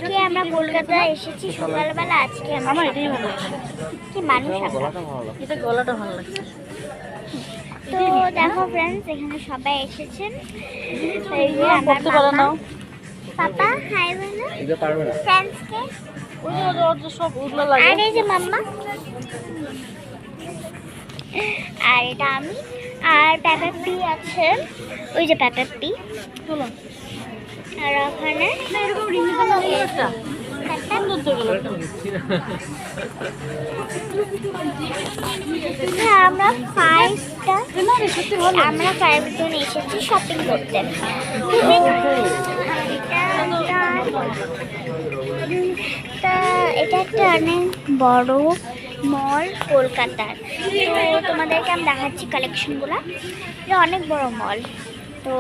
আজকে আমরা কলকাতায় এসেছি সকালবেলা। আজকে আমার এটাই ভালো লাগছে, কি মানুষ আমরা। এটা গলাটা ভালো লাগছে। তো দেখো ফ্রেন্ডস, এখানে সবাই এসেছেন। এই যে আমার করতে পারে না, পাপা হাই বলো দিতে পারবে না। ফ্রেন্ডসকে। ওই যে ওর যে সব উগলা লাগে। আর এই যে মাম্মা, আর এটা আমি, আর প্যাপাপি আছে, ওই যে প্যাপাপি। চলো আর ওখানে না, এরকম রিংলি কালার একটা সুন্দর তো গেল। হ্যাঁ, আমরা ফাইভটা না রে, সত্যি ভালো। আমরা 5 জন এসেছি শপিং করতে। এটা একটা অনেক বড় মল কলকাতার। তো তোমাদেরকে আমি দেখাচ্ছি কালেকশনগুলো। এটা অনেক বড় মল। তো